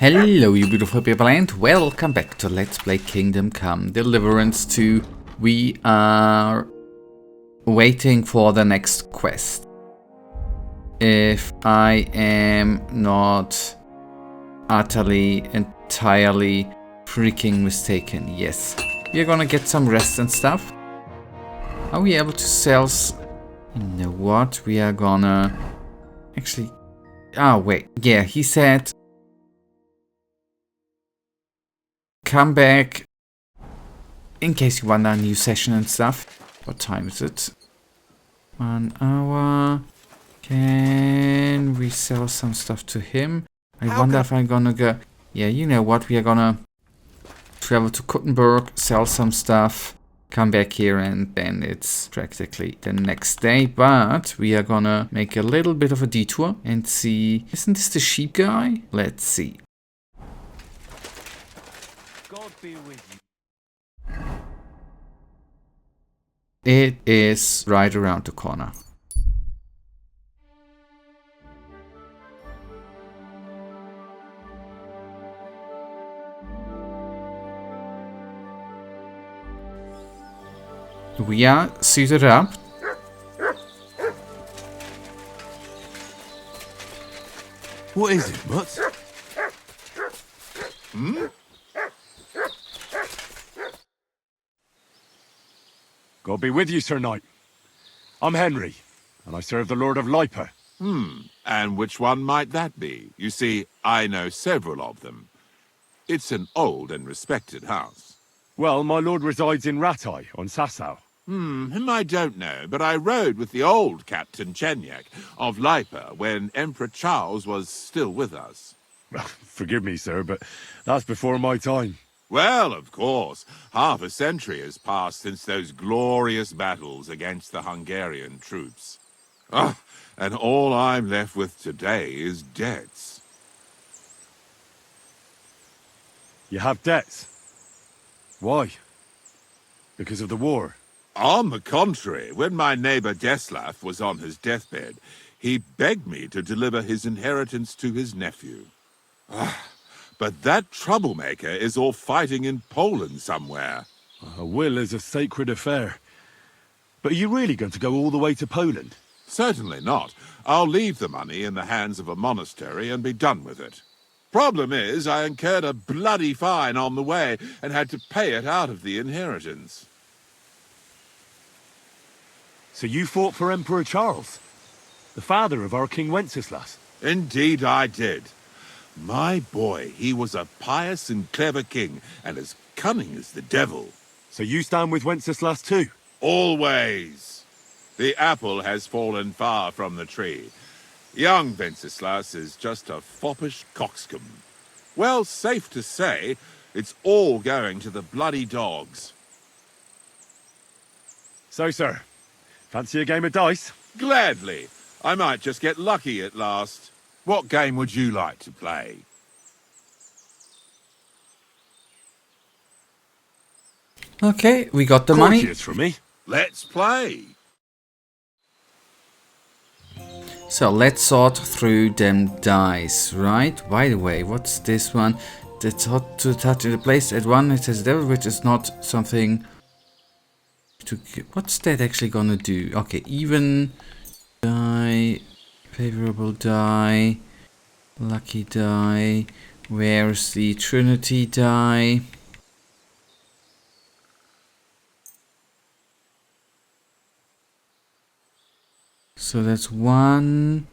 Hello you beautiful people and welcome back to Let's Play Kingdom Come Deliverance 2. We are waiting for the next quest. If I am not utterly, entirely freaking mistaken, yes. We're gonna get some rest and stuff. Are we able to sell you know what? We are gonna... Actually... Oh wait, yeah, he said... Come back in case you want a new session and stuff. What time is it? 1 hour. Can we sell some stuff to him? I wonder if I'm gonna go... Yeah, you know what? We are gonna travel to Kuttenberg, sell some stuff, come back here, and then it's practically the next day. But we are gonna make a little bit of a detour and see... Isn't this the sheep guy? Let's see. God be with you. It is right around the corner. We are suited up. What is it, Mutt? God be with you, Sir Knight. I'm Henry, and I serve the Lord of Lipa. And which one might that be? You see, I know several of them. It's an old and respected house. Well, my lord resides in Ratai, on Sasau. Him I don't know, but I rode with the old Captain Chenyak of Lipa when Emperor Charles was still with us. Forgive me, sir, but that's before my time. Well, of course, half a century has passed since those glorious battles against the Hungarian troops. And all I'm left with today is debts. You have debts? Why? Because of the war? On the contrary, when my neighbor Deslav was on his deathbed, he begged me to deliver his inheritance to his nephew. But that troublemaker is all fighting in Poland somewhere. A will is a sacred affair. But are you really going to go all the way to Poland? Certainly not. I'll leave the money in the hands of a monastery and be done with it. Problem is, I incurred a bloody fine on the way and had to pay it out of the inheritance. So you fought for Emperor Charles, the father of our King Wenceslas? Indeed I did. My boy, he was a pious and clever king, and as cunning as the devil. So you stand with Wenceslas too? Always. The apple has fallen far from the tree. Young Wenceslas is just a foppish coxcomb. Well, safe to say, it's all going to the bloody dogs. So, sir, fancy a game of dice? Gladly. I might just get lucky at last. What game would you like to play? Okay, we got the money. Courtiers for me. Let's play. So let's sort through them dice, right? By the way, what's this one? That's hot to touch in the place at one. It says devil, which is not something to... What's that actually gonna do? Okay, even die, favorable die, lucky die. Where's the Trinity die? So that's 1,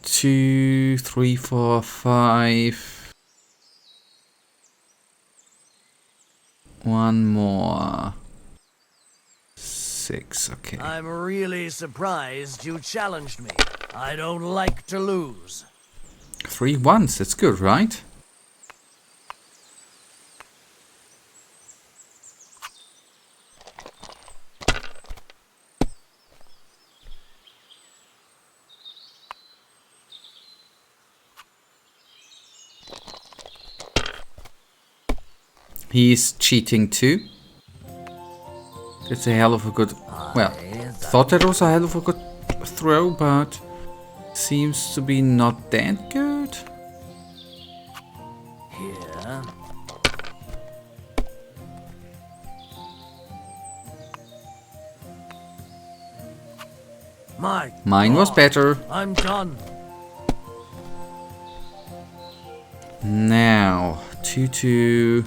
2, 3, 4, 5. One more. 6, okay. I'm really surprised you challenged me. I don't like to lose. 3 ones, that's good, right? He's cheating too. It's a hell of a good... Well, thought that was a hell of a good throw, but seems to be not that good. Here. Mine was God, better. I'm done. Now, 2-2.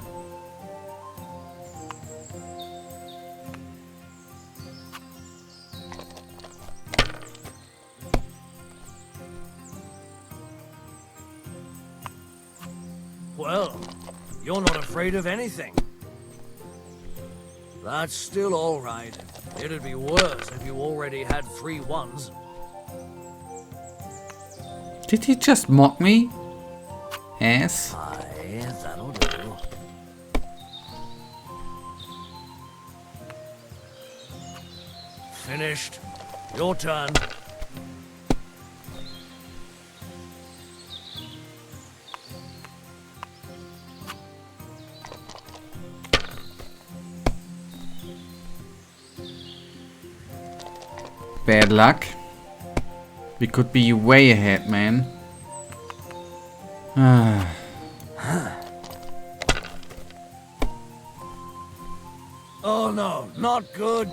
Well, you're not afraid of anything. That's still all right. It'd be worse if you already had 3 1s. Did he just mock me? Ass. Aye, that'll do. Finished. Your turn. Bad luck. We could be way ahead, man. Oh no, not good.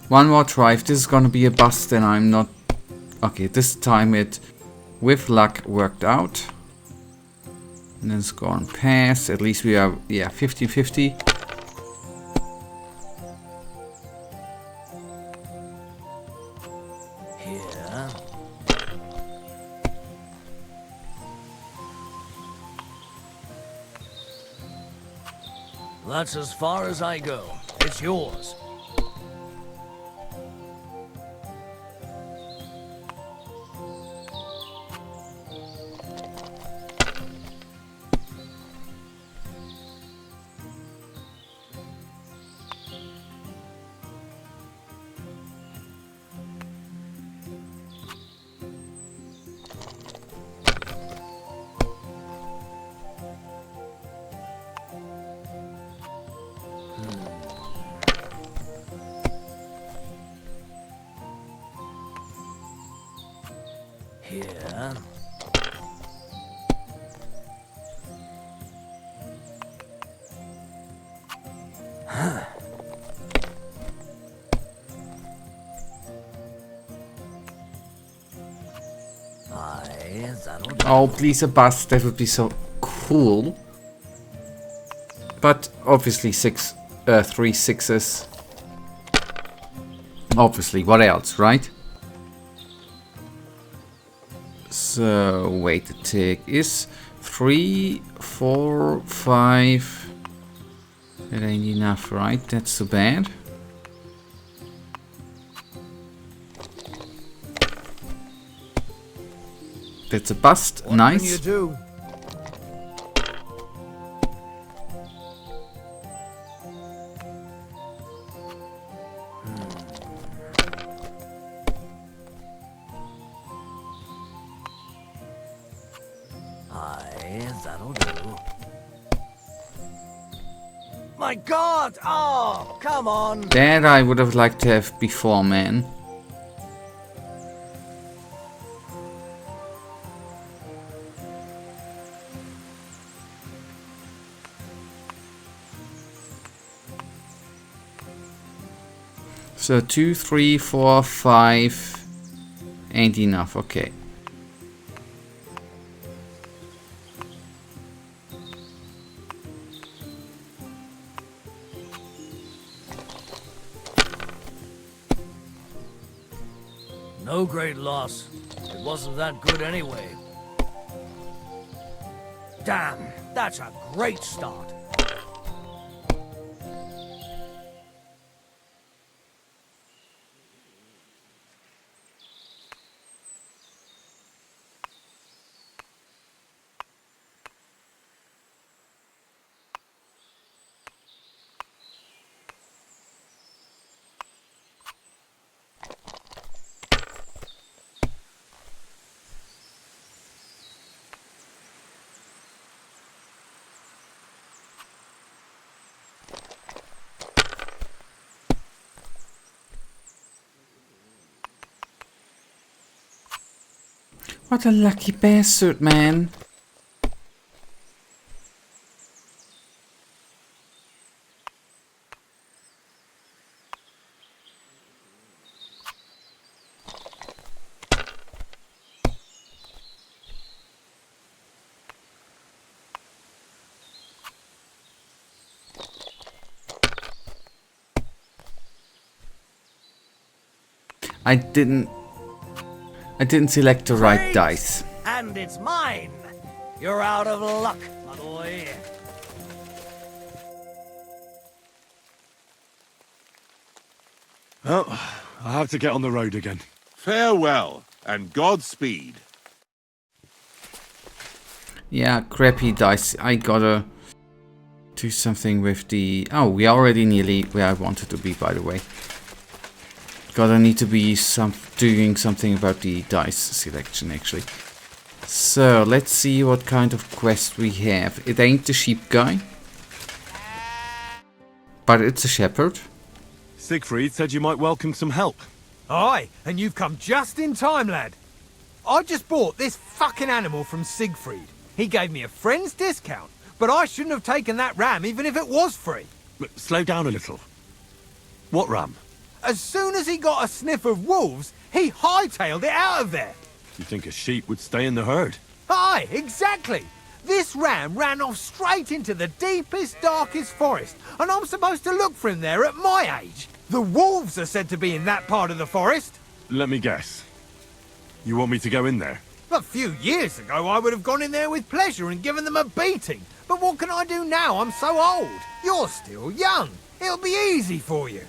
One more try. If this is gonna be a bust, then I'm not... Okay, this time it, with luck, worked out. And then it's gone past. At least we are, yeah, 50-50. Here. That's as far as I go. It's yours. Here. Aye, that'll do. Oh, please a bust. That would be so cool. But obviously 3 6s. Obviously, what else, right? So, wait, the tick is 3, 4, 5. That ain't enough, right? That's too bad. That's a bust. What Nice. can you do? Aye, that'll do. My God! Oh, come on! That I would have liked to have before, man. So 2, 3, 4, 5 ain't enough. Okay. No great loss. It wasn't that good anyway. Damn, that's a great start. What a lucky bastard, man. I didn't select the right Great! dice. And it's mine. You're out of luck, my boy. Well, I have to get on the road again. Farewell, and Godspeed. Yeah, crappy dice. I gotta do something with the... Oh, we are already nearly where I wanted to be, by the way. Gotta need to be doing something about the dice selection, actually. So, let's see what kind of quest we have. It ain't the sheep guy. But it's a shepherd. Siegfried said you might welcome some help. Aye, and you've come just in time, lad. I just bought this fucking animal from Siegfried. He gave me a friend's discount, but I shouldn't have taken that ram even if it was free. Slow down a little. What ram? As soon as he got a sniff of wolves, he hightailed it out of there. You think a sheep would stay in the herd? Aye, exactly. This ram ran off straight into the deepest, darkest forest, and I'm supposed to look for him there at my age. The wolves are said to be in that part of the forest. Let me guess. You want me to go in there? A few years ago, I would have gone in there with pleasure and given them a beating. But what can I do now? I'm so old. You're still young. It'll be easy for you.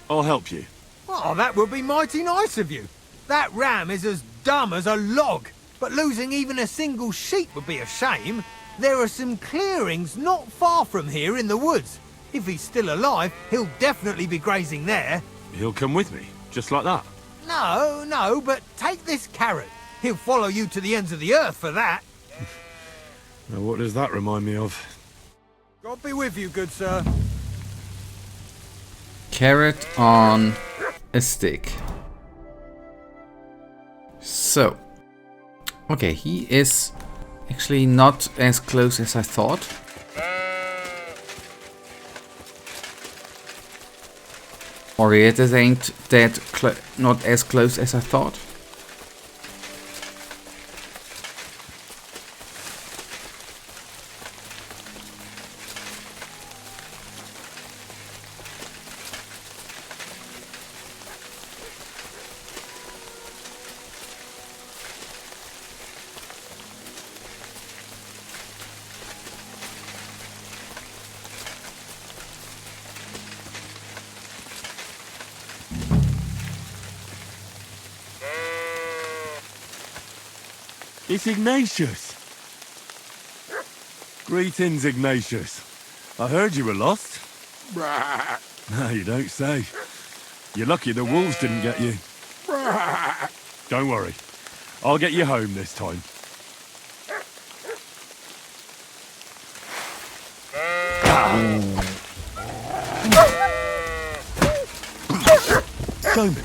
I'll help you. Oh, that would be mighty nice of you. That ram is as dumb as a log. But losing even a single sheep would be a shame. There are some clearings not far from here in the woods. If he's still alive, he'll definitely be grazing there. He'll come with me, just like that. No, but take this carrot. He'll follow you to the ends of the earth for that. Now, what does that remind me of? God be with you, good sir. Carrot on a stick. So. Okay, he is actually not as close as I thought. Or it ain't that not as close as I thought. It's Ignatius! Greetings, Ignatius. I heard you were lost. No, you don't say. You're lucky the wolves didn't get you. Don't worry. I'll get you home this time. Show me.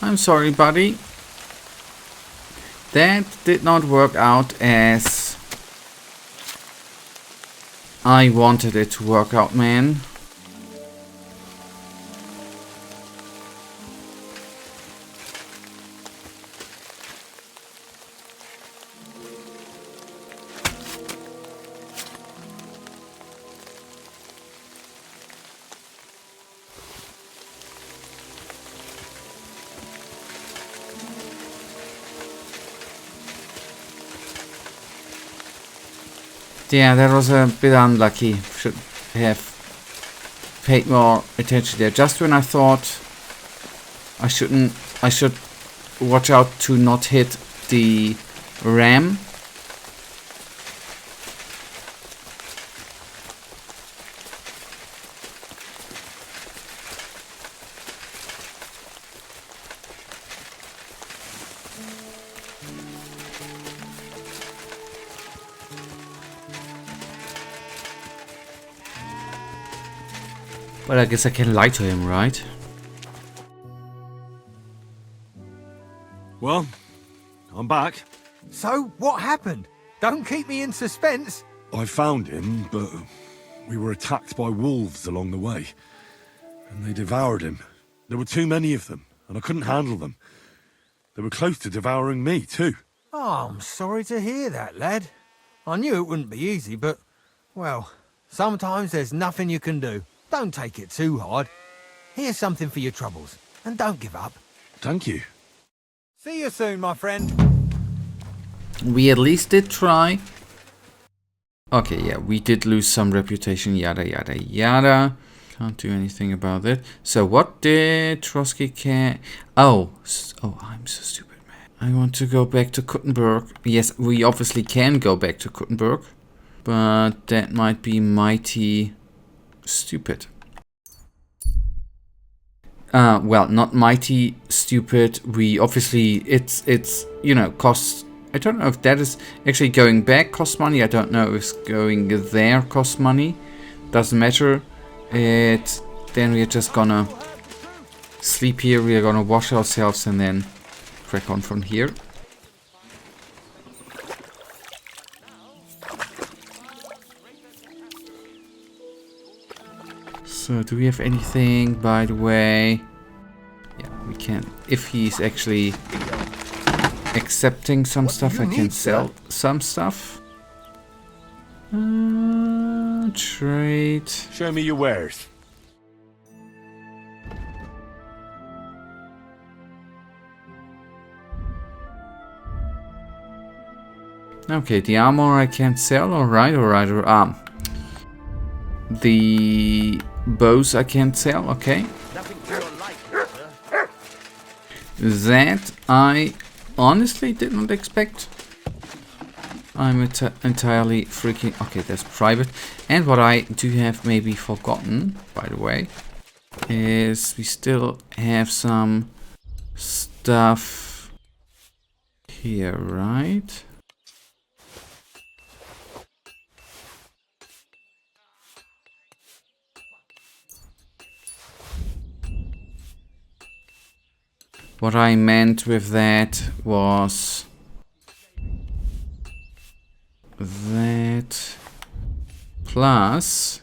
I'm sorry, buddy. That did not work out as I wanted it to work out, man. Yeah, that was a bit unlucky. Should have paid more attention there. Just when I thought I should watch out to not hit the ram. But I guess I can lie to him, right? Well, I'm back. So, what happened? Don't keep me in suspense. I found him, but we were attacked by wolves along the way. And they devoured him. There were too many of them, and I couldn't handle them. They were close to devouring me, too. Oh, I'm sorry to hear that, lad. I knew it wouldn't be easy, but, well, sometimes there's nothing you can do. Don't take it too hard. Here's something for your troubles, and don't give up. Thank you. See you soon, my friend. We at least did try. Okay, yeah, we did lose some reputation, yada yada yada. Can't do anything about it. So what did Trotsky care? Oh, I'm so stupid, man. I want to go back to Kuttenberg. Yes, we obviously can go back to Kuttenberg, but that might be mighty stupid. Well, not mighty stupid. We obviously, it's you know, costs. I don't know if that is actually going back costs money. I don't know if it's going there costs money. Doesn't matter. Then we're just gonna sleep here. We're gonna wash ourselves and then crack on from here. So, do we have anything, by the way? Yeah, we can. If he's actually accepting some stuff, I can sell some stuff. Trade. Show me your wares. Okay, the armor I can't sell. Alright. The bows I can't sell. Okay. That I honestly did not expect. I'm entirely freaking... Okay, that's private. And what I do have maybe forgotten, by the way, is we still have some stuff here, right? What I meant with that was that plus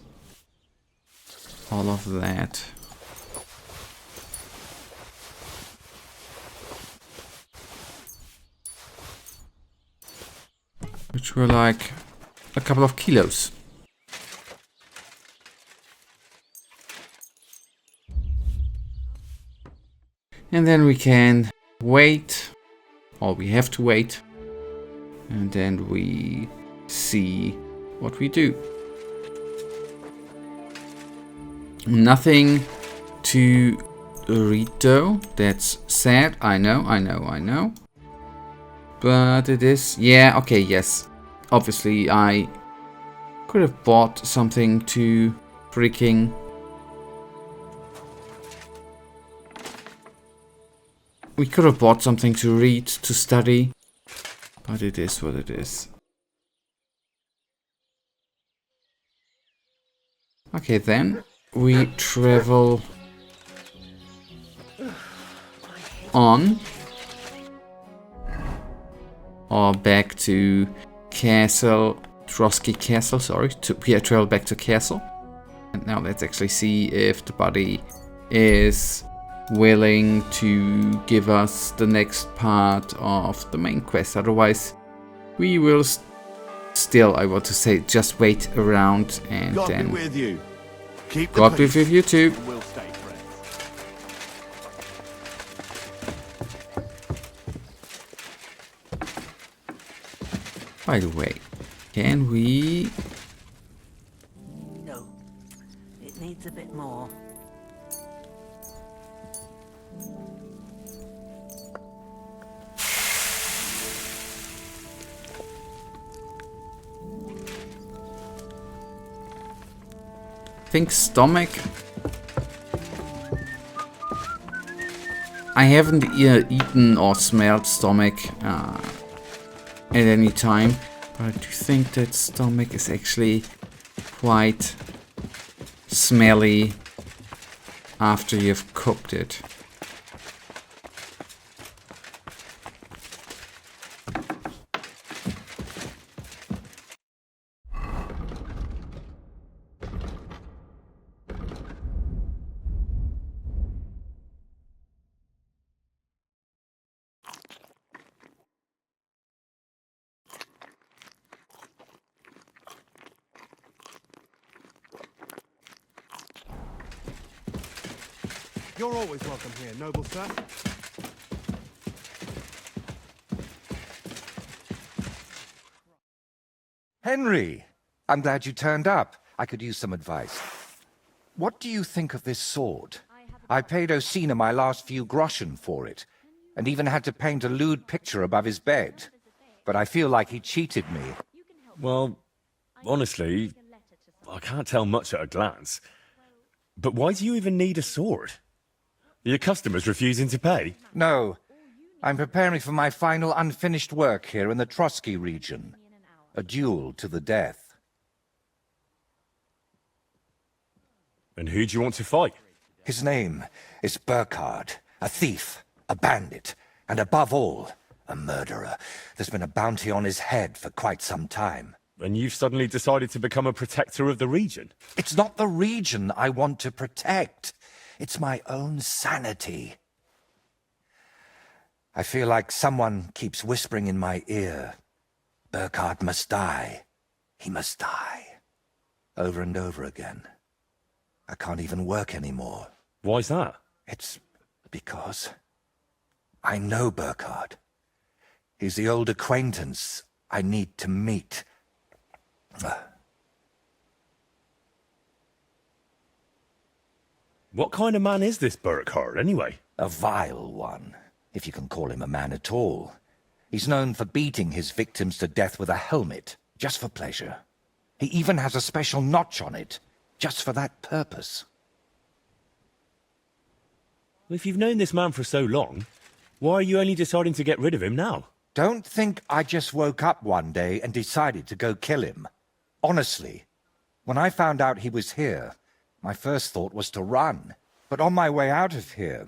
all of that. Which were like a couple of kilos. And then we can wait, or we have to wait, and then we see what we do. Nothing to read though, that's sad, I know. But it is, yeah, okay, yes. Obviously I could have bought something to freaking... We could have bought something to read, to study, but it is what it is. Okay, then we travel on, or back to Castle, Trotsky Castle, sorry, we travel back to Castle. And now let's actually see if the body is willing to give us the next part of the main quest. Otherwise, we will still, I want to say, just wait around and God then... be with you. Keep the God be peace. with you too. We'll stay friends. By the way, can we... No, it needs a bit more. think stomach. I haven't eaten or smelled stomach at any time, but I do think that stomach is actually quite smelly after you've cooked it. You're always welcome here, noble sir. Henry! I'm glad you turned up. I could use some advice. What do you think of this sword? I paid Osina my last few groschen for it, and even had to paint a lewd picture above his bed. But I feel like he cheated me. Well, honestly, I can't tell much at a glance. But why do you even need a sword? Are your customers refusing to pay? No. I'm preparing for my final unfinished work here in the Trotsky region. A duel to the death. And who do you want to fight? His name is Burkhard, a thief, a bandit, and above all, a murderer. There's been a bounty on his head for quite some time. And you've suddenly decided to become a protector of the region? It's not the region I want to protect. It's my own sanity. I feel like someone keeps whispering in my ear, Burkhard must die. He must die. Over and over again. I can't even work anymore. Why's that? It's because I know Burkhard. He's the old acquaintance I need to meet. What kind of man is this Burkhard, anyway? A vile one, if you can call him a man at all. He's known for beating his victims to death with a helmet, just for pleasure. He even has a special notch on it, just for that purpose. Well, if you've known this man for so long, why are you only deciding to get rid of him now? Don't think I just woke up one day and decided to go kill him. Honestly, when I found out he was here, my first thought was to run. But on my way out of here,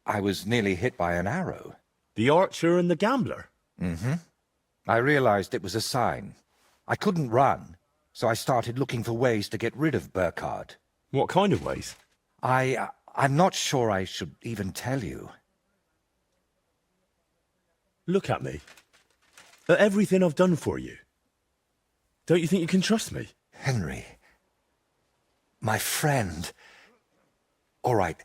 I was nearly hit by an arrow. The archer and the gambler? Mm-hmm. I realized it was a sign. I couldn't run, so I started looking for ways to get rid of Burkhard. What kind of ways? I'm not sure I should even tell you. Look at me. At everything I've done for you. Don't you think you can trust me? Henry. My friend. All right,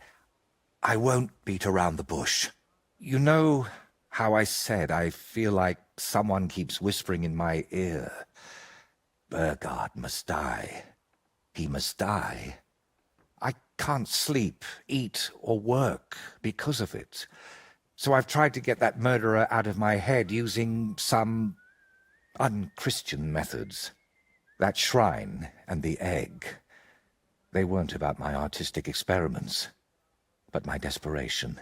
I won't beat around the bush. You know how I said I feel like someone keeps whispering in my ear. Burkhard must die. He must die. I can't sleep, eat, or work because of it. So I've tried to get that murderer out of my head using some unchristian methods. That shrine and the egg. They weren't about my artistic experiments, but my desperation.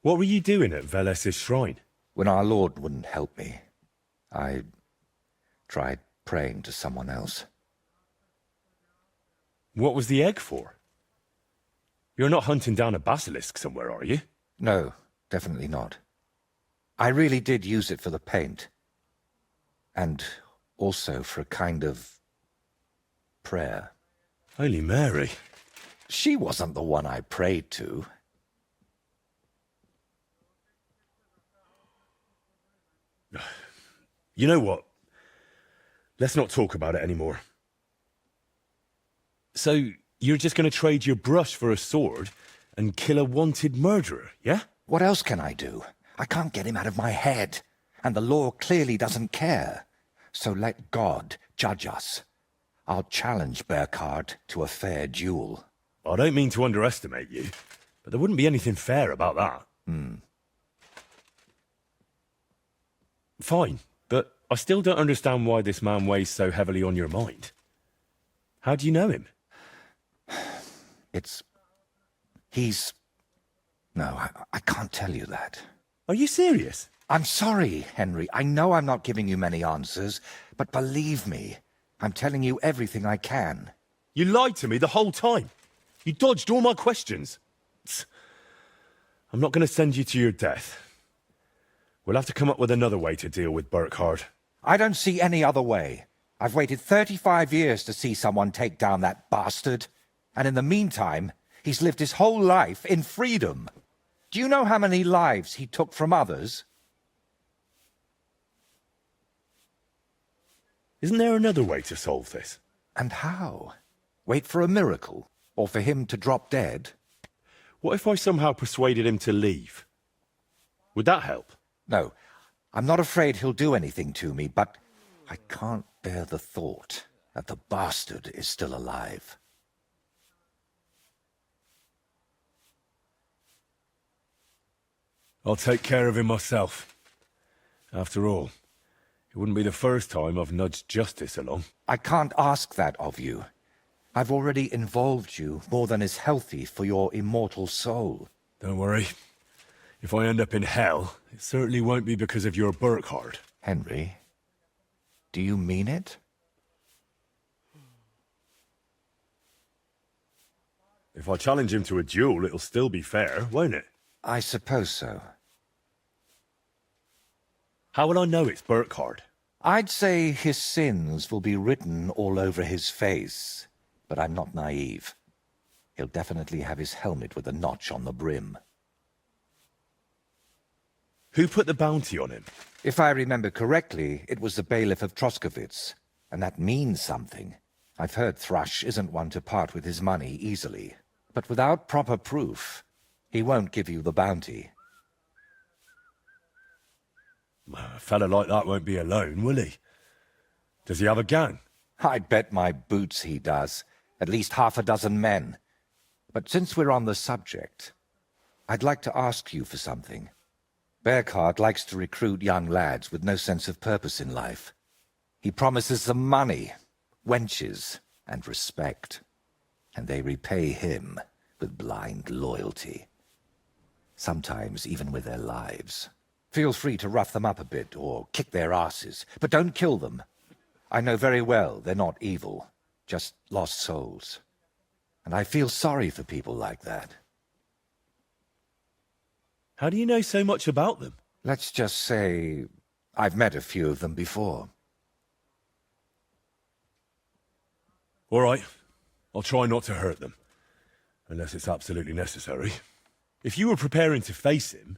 What were you doing at Veles's shrine? When our Lord wouldn't help me, I tried praying to someone else. What was the egg for? You're not hunting down a basilisk somewhere, are you? No, definitely not. I really did use it for the paint. And also for a kind of prayer. Holy Mary. She wasn't the one I prayed to. You know what? Let's not talk about it anymore. So, you're just going to trade your brush for a sword and kill a wanted murderer, yeah? What else can I do? I can't get him out of my head. And the law clearly doesn't care. So let God judge us. I'll challenge Burkhard to a fair duel. I don't mean to underestimate you, but there wouldn't be anything fair about that. Fine, but I still don't understand why this man weighs so heavily on your mind. How do you know him? No, I can't tell you that. Are you serious? I'm sorry, Henry. I know I'm not giving you many answers, but believe me, I'm telling you everything I can. You lied to me the whole time. You dodged all my questions. I'm not going to send you to your death. We'll have to come up with another way to deal with Burkhard. I don't see any other way. I've waited 35 years to see someone take down that bastard. And in the meantime, he's lived his whole life in freedom. Do you know how many lives he took from others? Isn't there another way to solve this? And how? Wait for a miracle? Or for him to drop dead? What if I somehow persuaded him to leave? Would that help? No, I'm not afraid he'll do anything to me, but I can't bear the thought that the bastard is still alive. I'll take care of him myself. After all, it wouldn't be the first time I've nudged justice along. I can't ask that of you. I've already involved you more than is healthy for your immortal soul. Don't worry. If I end up in hell, it certainly won't be because of your Burkhard. Henry, do you mean it? If I challenge him to a duel, it'll still be fair, won't it? I suppose so. How will I know it's Burkhard? I'd say his sins will be written all over his face, but I'm not naive. He'll definitely have his helmet with a notch on the brim. Who put the bounty on him? If I remember correctly, it was the bailiff of Troskowitz, and that means something. I've heard Thrush isn't one to part with his money easily, but without proper proof, he won't give you the bounty. A fella like that won't be alone, will he? Does he have a gang? I'd bet my boots he does. At least half a dozen men. But since we're on the subject, I'd like to ask you for something. Burkhard likes to recruit young lads with no sense of purpose in life. He promises them money, wenches, and respect. And they repay him with blind loyalty. Sometimes even with their lives. Feel free to rough them up a bit or kick their asses, but don't kill them. I know very well they're not evil, just lost souls. And I feel sorry for people like that. How do you know so much about them? Let's just say I've met a few of them before. All right. I'll try not to hurt them. Unless it's absolutely necessary. If you were preparing to face him,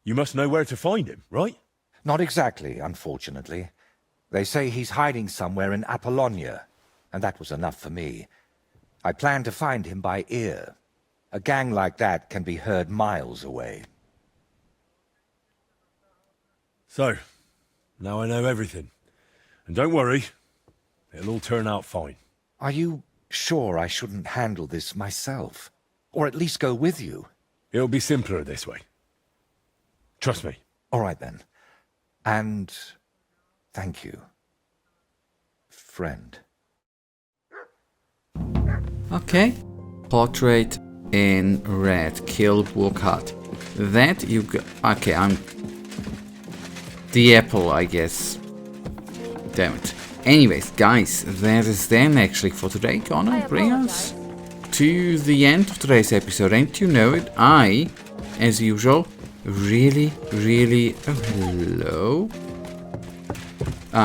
you must know where to find him, right? Not exactly, unfortunately. They say he's hiding somewhere in Apollonia, and that was enough for me. I plan to find him by ear. A gang like that can be heard miles away. So, now I know everything. And don't worry, it'll all turn out fine. Are you sure I shouldn't handle this myself? Or at least go with you? It'll be simpler this way. Trust me. All right then. And thank you, friend. Okay. Portrait in red. Kill Burkhard. That you got. Okay, I'm. The apple, I guess. Damn it. Anyways, guys, that is then actually for today gonna bring us to the end of today's episode. And you know it, I, as usual, really, oh, hello.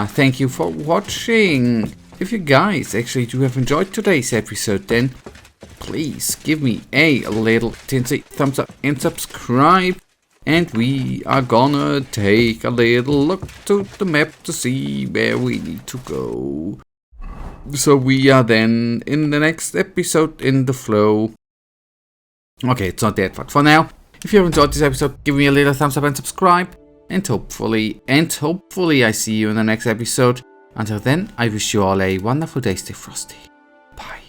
Thank you for watching. If you guys actually do have enjoyed today's episode, then please give me a little tinsy thumbs up and subscribe. And we are gonna take a little look to the map to see where we need to go. So we are then in the next episode in the flow. Okay, it's not that, but for now, if you have enjoyed this episode, give me a little thumbs up and subscribe. And hopefully I see you in the next episode. Until then, I wish you all a wonderful day. Stay frosty.